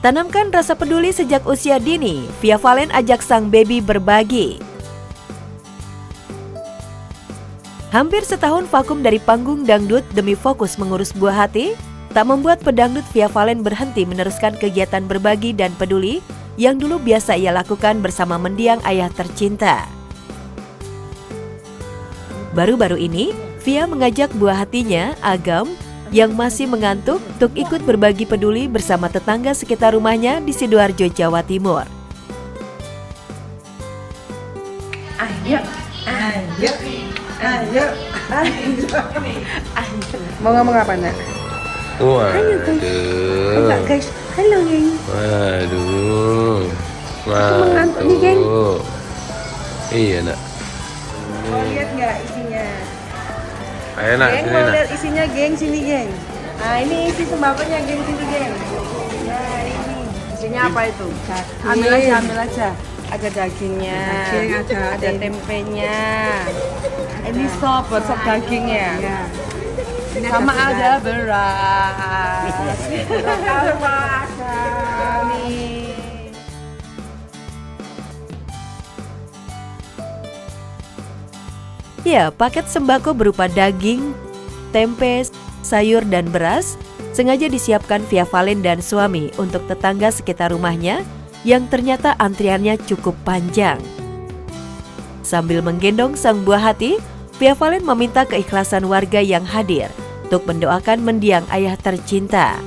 Tanamkan rasa peduli sejak usia dini, Via Valen ajak sang baby berbagi. Hampir setahun vakum dari panggung dangdut demi fokus mengurus buah hati, tak membuat pedangdut Via Valen berhenti meneruskan kegiatan berbagi dan peduli yang dulu biasa ia lakukan bersama mendiang ayah tercinta. Baru-baru ini, Via mengajak buah hatinya, Agam, yang masih mengantuk untuk ikut berbagi peduli bersama tetangga sekitar rumahnya di Sidoarjo, Jawa Timur. Ayo. Mau ngomong apa, Nak? Waduh. Enggak, guys. Halo, geng. Waduh. Aku mengantuk nih, geng. Iya, Nak. Mau lihat nggak isinya? Ayo, Nak, Geng, sini, mau Nak. lihat isinya, geng. Sini, geng. Nah, ini isi sembakonya, geng. Sini, geng. Nah, ini. Isinya apa itu? Ambil aja. Ada dagingnya, ada tempenya. Ini sop dagingnya. Sama ada beras. Nih. Ya, paket sembako berupa daging, tempe, sayur, dan beras sengaja disiapkan Via Valen dan suami untuk tetangga sekitar rumahnya yang ternyata antriannya cukup panjang. Sambil menggendong sang buah hati, Via Valen meminta keikhlasan warga yang hadir untuk mendoakan mendiang ayah tercinta.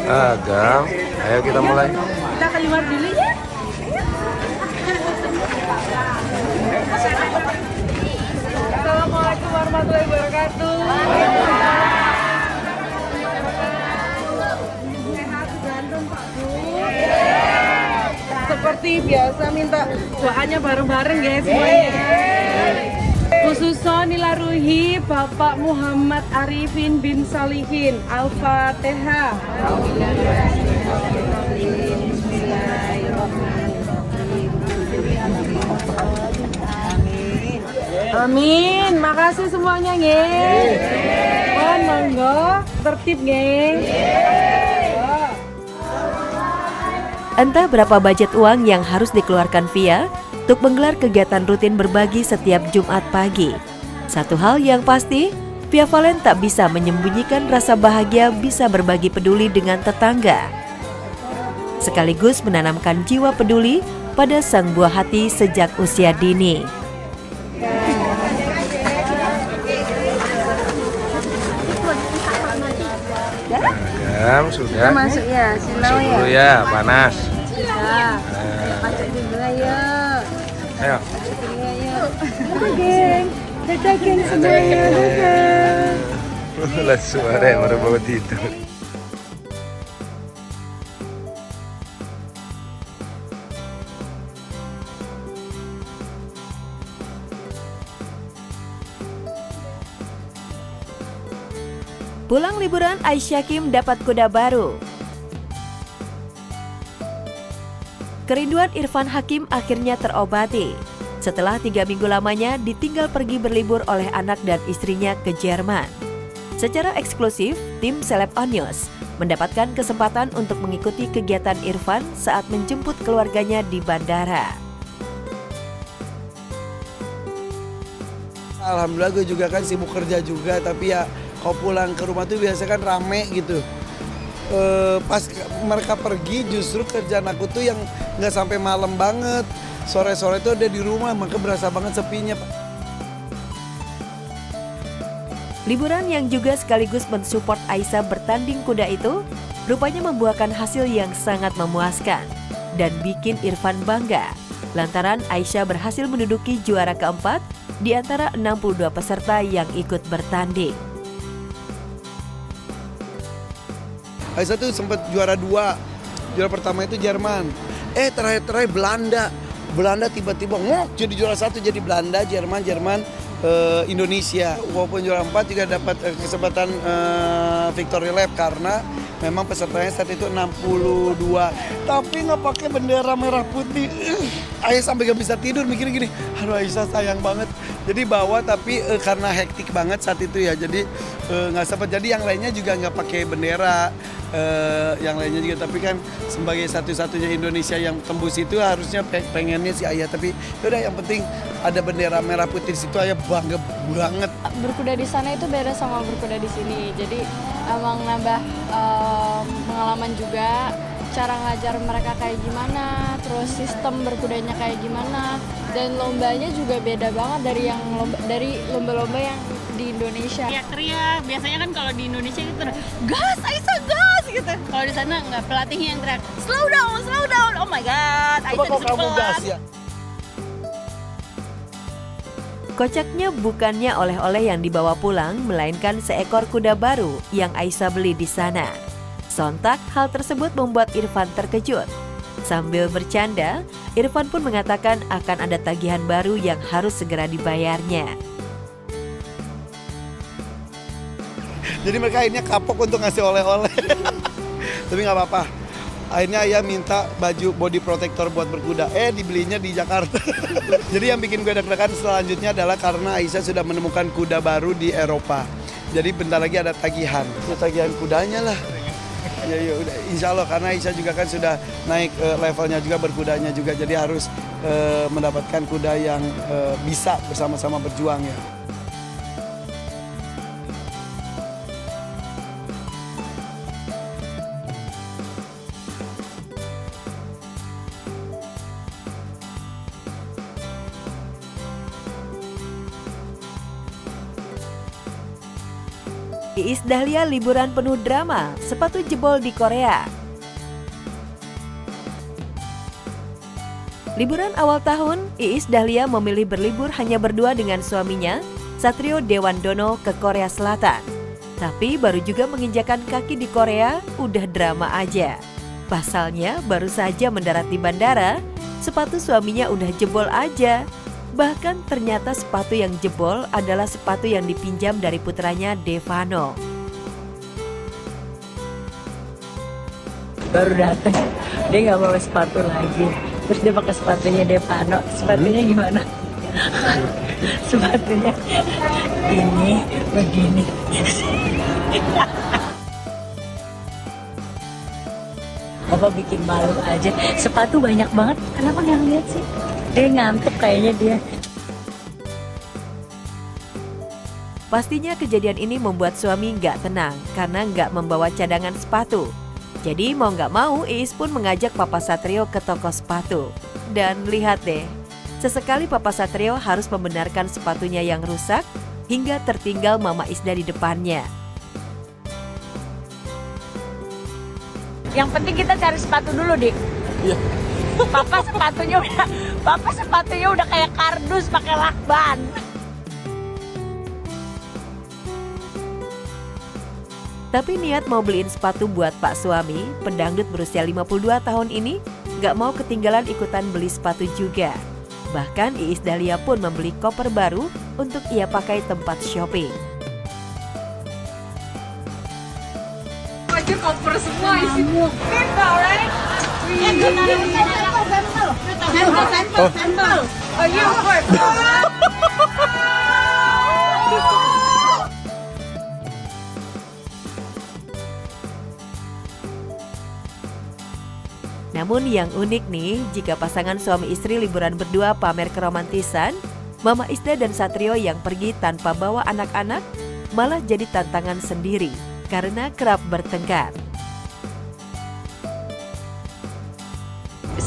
Agam, ayo kita mulai. Kita keluar dulu ya. Assalamualaikum warahmatullahi wabarakatuh. Sehat jantung Pak Bu. Seperti biasa minta doanya bareng-bareng ya semuanya. Khususnya nilaruhi Bapak Muhammad Arifin bin Salihin. Al-Fatihah. Amin. Makasih semuanya, geng. Mohon monggo tertib, geng. Entah berapa budget uang yang harus dikeluarkan Via untuk menggelar kegiatan rutin berbagi setiap Jumat pagi. Satu hal yang pasti, Via Valen tak bisa menyembunyikan rasa bahagia bisa berbagi peduli dengan tetangga. Sekaligus menanamkan jiwa peduli pada sang buah hati sejak usia dini. Agam, sudah. Masuk ya, silau ya. Dulu ya, panas. Sudah. Masuk dulu ayo. Ayo. Dadah, geng. Dadah, geng semuanya. Dadah. Lah suara yang baru bawa tidur. Pulang liburan, Aisyah Kim dapat kuda baru. Kerinduan Irfan Hakim akhirnya terobati. Setelah 3 minggu lamanya ditinggal pergi berlibur oleh anak dan istrinya ke Jerman. Secara eksklusif, tim Celeb On News mendapatkan kesempatan untuk mengikuti kegiatan Irfan saat menjemput keluarganya di bandara. Alhamdulillah gue juga kan sibuk kerja juga, tapi ya kalau pulang ke rumah tuh biasa kan rame gitu. Pas mereka pergi justru kerjaan aku tuh yang nggak sampai malam banget. Sore-sore tuh ada di rumah, maka berasa banget sepinya. Liburan yang juga sekaligus mensupport Aisyah bertanding kuda itu rupanya membuahkan hasil yang sangat memuaskan dan bikin Irfan bangga. Lantaran Aisyah berhasil menduduki juara keempat di antara 62 peserta yang ikut bertanding. Aisyah tuh sempat juara 2. Juara pertama itu Jerman. Terakhir Belanda. Belanda tiba-tiba ngok jadi juara 1, jadi Belanda, Jerman, Indonesia. Walaupun juara 4 juga dapat kesempatan victory lap karena memang pesertanya saat itu 62. Tapi nggak pakai bendera merah putih. Aisyah sampai gak bisa tidur mikir gini, aduh Aisyah sayang banget. Jadi bawa tapi karena hektik banget saat itu ya, jadi nggak sempat. Jadi yang lainnya juga nggak pakai bendera. yang lainnya juga. Tapi kan sebagai satu-satunya Indonesia yang tembus itu harusnya pengennya si Ayah. Tapi udah yang penting ada bendera merah putih di situ, Ayah bangga banget. Berkuda di sana itu beda sama berkuda di sini. Jadi emang nambah pengalaman juga, cara ngajar mereka kayak gimana, terus sistem berkudanya kayak gimana, dan lombanya juga beda banget dari lomba-lomba yang di Indonesia. Teriak-teriak, biasanya kan kalau di Indonesia itu gas, Aisyah gas gitu. Kalau di sana nggak, pelatihnya yang teriak slow down, oh my god, Coba Aisyah kalau kamu disuruh gas pelan. ya. Kocaknya bukannya oleh-oleh yang dibawa pulang, melainkan seekor kuda baru yang Aisyah beli di sana. Sontak hal tersebut membuat Irfan terkejut. Sambil bercanda, Irfan pun mengatakan akan ada tagihan baru yang harus segera dibayarnya. Jadi mereka akhirnya kapok untuk ngasih oleh-oleh. Tapi nggak apa-apa. Akhirnya Ayah minta baju body protector buat berkuda. Dibelinya di Jakarta. Jadi yang bikin gue deg-degan selanjutnya adalah karena Aisyah sudah menemukan kuda baru di Eropa. Jadi bentar lagi ada tagihan. Ya, tagihan kudanya lah. Ya udah, insya Allah karena Aisyah juga kan sudah naik levelnya juga, berkudanya juga. Jadi harus mendapatkan kuda yang bisa bersama-sama berjuang ya. Iis Dahlia liburan penuh drama, sepatu jebol di Korea. Liburan awal tahun, Iis Dahlia memilih berlibur hanya berdua dengan suaminya, Satrio Dewandono, ke Korea Selatan. Tapi baru juga menginjakan kaki di Korea, udah drama aja. Pasalnya baru saja mendarat di bandara, sepatu suaminya udah jebol aja. Bahkan ternyata sepatu yang jebol adalah sepatu yang dipinjam dari putranya Devano. Baru datang, dia nggak bawa sepatu lagi. Terus dia pakai sepatunya Devano. Sepatunya gimana? Sepatunya ini begini. Bapak bikin malu aja. Sepatu banyak banget. Kenapa nggak lihat sih? Dia ngantuk kayaknya dia. Pastinya kejadian ini membuat suami nggak tenang karena nggak membawa cadangan sepatu. Jadi mau nggak mau Iis pun mengajak Papa Satrio ke toko sepatu. Dan lihat deh, sesekali Papa Satrio harus membenarkan sepatunya yang rusak hingga tertinggal Mama Isda di depannya. Yang penting kita cari sepatu dulu, Dik. Iya. Papa sepatunya udah kayak kardus pakai lakban. Tapi niat mau beliin sepatu buat Pak suami, pendangdut berusia 52 tahun ini, nggak mau ketinggalan ikutan beli sepatu juga. Bahkan Iis Dahlia pun membeli koper baru untuk ia pakai tempat shopping. Aja koper semua isi kita, right? Sampel. Oh, you first. Namun yang unik nih, jika pasangan suami istri liburan berdua pamer keromantisan, Mama Isda dan Satrio yang pergi tanpa bawa anak-anak malah jadi tantangan sendiri karena kerap bertengkar.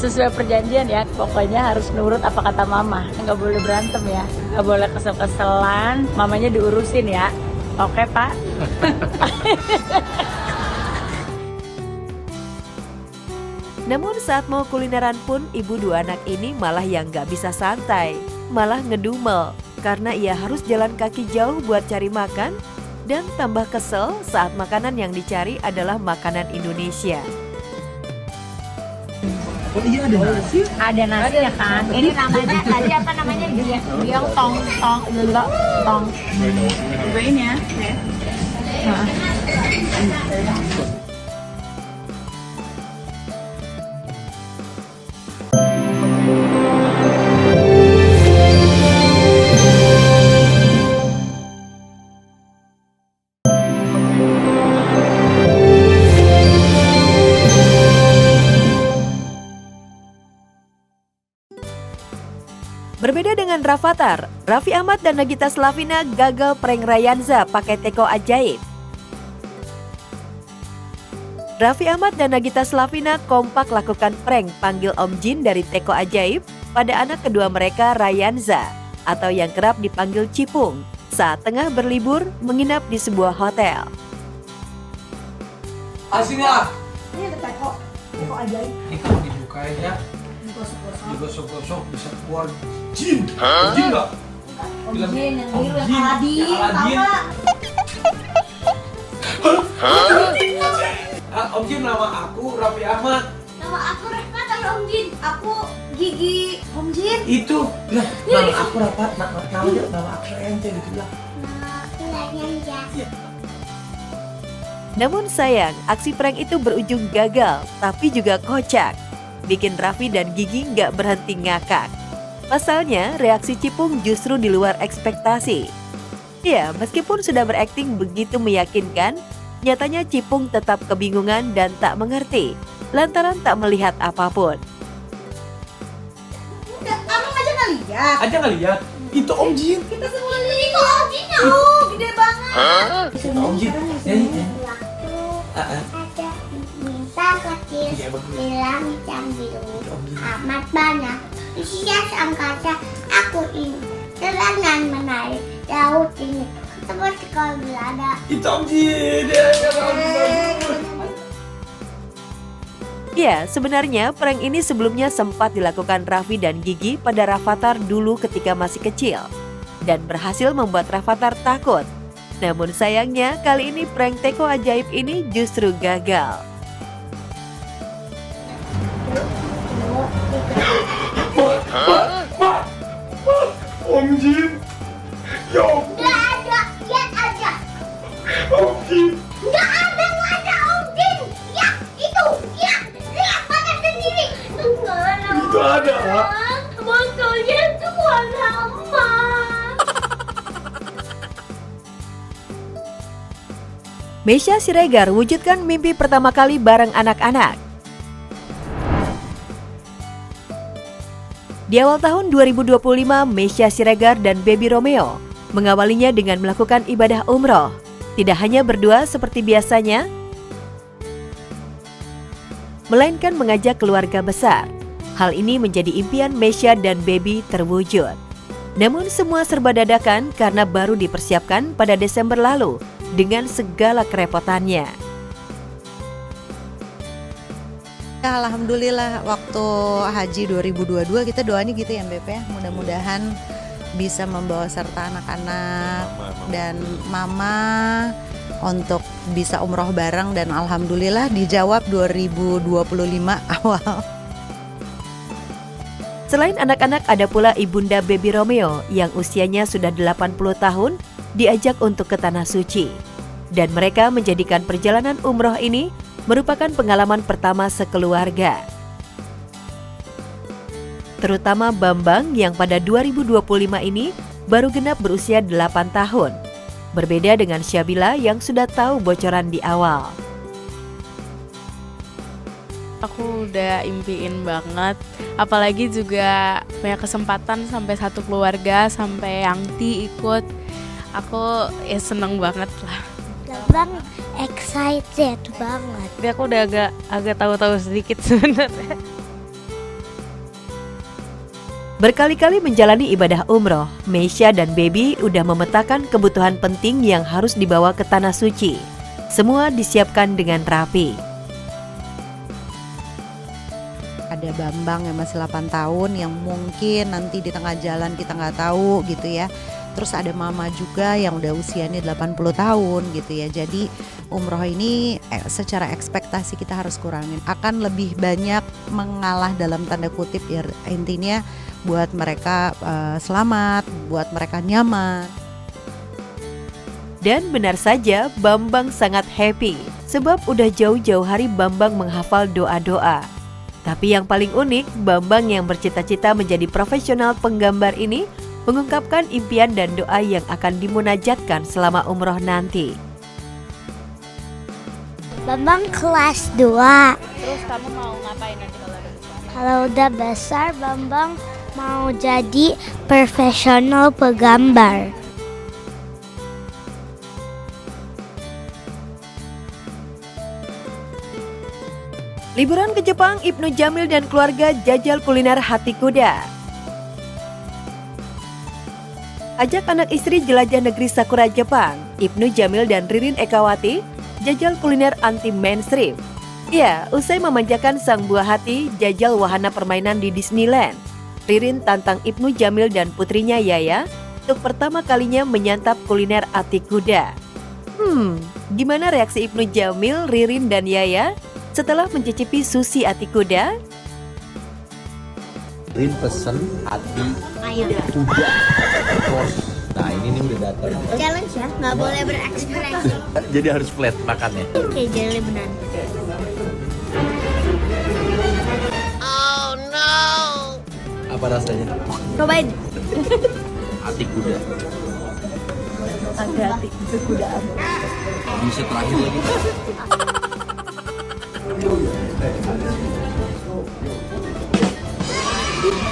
Sesuai perjanjian ya, pokoknya harus nurut apa kata mama. Nggak boleh berantem ya, nggak boleh kesel-keselan, mamanya diurusin ya. Oke, Pak? Namun saat mau kulineran pun ibu dua anak ini malah yang nggak bisa santai, malah ngedumel karena ia harus jalan kaki jauh buat cari makan dan tambah kesel saat makanan yang dicari adalah makanan Indonesia. Oh iya ada nasi? Ada nasi ya kan? Ini namanya tadi apa namanya? Giang tong. Cobain ya. Berbeda dengan Rafathar, Raffi Ahmad dan Nagita Slavina gagal prank Rayanza pakai teko ajaib. Raffi Ahmad dan Nagita Slavina kompak lakukan prank panggil Om Jin dari teko ajaib pada anak kedua mereka Rayanza atau yang kerap dipanggil Cipung saat tengah berlibur menginap di sebuah hotel. Sini ah. Ini ada teko ajaib. Ini kalau dibukain ya, digosok-gosok bisa keluar jin. Jin nggak? Om Jin yang biru yang Jin. Aladin, Yang tahu Aladin. nggak? Om Jin, nama aku Raffi Ahmad. Nama aku Rafathar Om Jin. Aku Gigi Om Jin. Itu, lah, nama aku Rafa, nama aku ente gitu lah. Namun sayang, aksi prank itu berujung gagal, tapi juga kocak. Bikin Raffi dan Gigi nggak berhenti ngakak. Pasalnya, reaksi Cipung justru di luar ekspektasi. Ya, meskipun sudah berakting begitu meyakinkan, nyatanya Cipung tetap kebingungan dan tak mengerti, lantaran tak melihat apapun. Abang aja nggak lihat. Aja nggak lihat? Itu Om Jin. Kita semua lihat itu Om Jin. Gede banget. Itu Om Jin. Nyanyi. Ada minta kecil Iya, bagus. bilang jam biru amat banyak isinya angkasa aku ini telangan menarik laut ini tempat sekolah belanda. Itu Om Jin. Ya, sebenarnya prank ini sebelumnya sempat dilakukan Raffi dan Gigi pada Rafathar dulu ketika masih kecil dan berhasil membuat Rafathar takut. Namun sayangnya kali ini prank teko ajaib ini justru gagal. Om Jin. Ya Nggak ada, lihat aja. Om Jin. Nggak ada Om Jin. Ya itu, ya lihat pakai sendiri. Itu nggak ada. Itu ada. Botolnya itu warna emas. Meisya Siregar wujudkan mimpi pertama kali bareng anak-anak. Di awal tahun 2025, Meisya Siregar dan Baby Romeo mengawalinya dengan melakukan ibadah umroh. Tidak hanya berdua seperti biasanya, melainkan mengajak keluarga besar. Hal ini menjadi impian Meisya dan Baby terwujud. Namun semua serba dadakan karena baru dipersiapkan pada Desember lalu dengan segala kerepotannya. Alhamdulillah waktu haji 2022 kita doanya gitu ya Mbak ya, mudah-mudahan bisa membawa serta anak-anak dan mama untuk bisa umroh bareng dan alhamdulillah dijawab 2025 awal. Selain anak-anak ada pula ibunda Baby Romeo yang usianya sudah 80 tahun diajak untuk ke Tanah Suci. Dan mereka menjadikan perjalanan umroh ini merupakan pengalaman pertama sekeluarga. Terutama Bambang yang pada 2025 ini baru genap berusia 8 tahun. Berbeda dengan Syabila yang sudah tahu bocoran di awal. Aku udah impiin banget, apalagi juga punya kesempatan sampai satu keluarga, sampai Yangti ikut. Aku ya seneng banget lah. Bang excited banget. Tapi aku udah agak tahu-tahu sedikit sebenarnya. Berkali-kali menjalani ibadah umroh, Meisya dan Baby udah memetakan kebutuhan penting yang harus dibawa ke Tanah Suci. Semua disiapkan dengan rapi. Ada Bambang yang masih 8 tahun yang mungkin nanti di tengah jalan kita nggak tahu gitu ya. Terus ada mama juga yang udah usianya 80 tahun gitu ya. Jadi umroh ini secara ekspektasi kita harus kurangin. Akan lebih banyak mengalah dalam tanda kutip ya, intinya buat mereka selamat, buat mereka nyaman. Dan benar saja Bambang sangat happy sebab udah jauh-jauh hari Bambang menghafal doa-doa. Tapi yang paling unik, Bambang yang bercita-cita menjadi profesional penggambar ini mengungkapkan impian dan doa yang akan dimunajatkan selama umroh nanti. Bambang kelas 2. Terus kamu mau ngapain nanti kalau udah besar? Kalau udah besar Bambang Mau jadi profesional penggambar. Liburan ke Jepang, Ibnu Jamil dan keluarga jajal kuliner hati kuda. Ajak anak istri jelajah negeri Sakura Jepang, Ibnu Jamil dan Ririn Ekawati jajal kuliner anti mainstream. Ya, usai memanjakan sang buah hati jajal wahana permainan di Disneyland, Ririn tantang Ibnu Jamil dan putrinya Yaya untuk pertama kalinya menyantap kuliner hati kuda. Gimana reaksi Ibnu Jamil, Ririn dan Yaya setelah mencicipi sushi hati kuda? Rin pesen hati kuda. Nah ini nih udah datang. Challenge ya, nggak boleh berekspresi. Jadi harus flat makannya. Kayak jelly benar. Oh no. Apa rasanya? Cobain. Hati kuda. Ada hati kekudaan. Bisa terakhir lagi.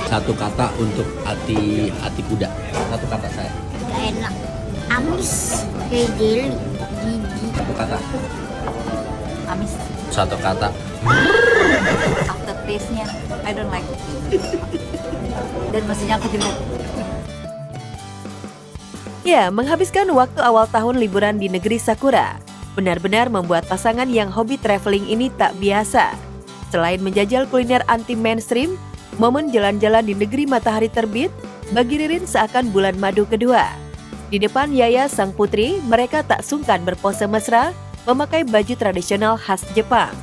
Satu kata untuk hati kuda. Satu kata saya. Gak enak. Amis. Kayak jelly. Gigi. Satu kata. Amis. Satu kata. After taste-nya, I don't like it. Dan mestinya aku juga. Ya, menghabiskan waktu awal tahun liburan di negeri Sakura benar-benar membuat pasangan yang hobi traveling ini tak biasa. Selain menjajal kuliner anti mainstream, momen jalan-jalan di negeri matahari terbit bagi Ririn seakan bulan madu kedua. Di depan Yaya sang putri, mereka tak sungkan berpose mesra memakai baju tradisional khas Jepang.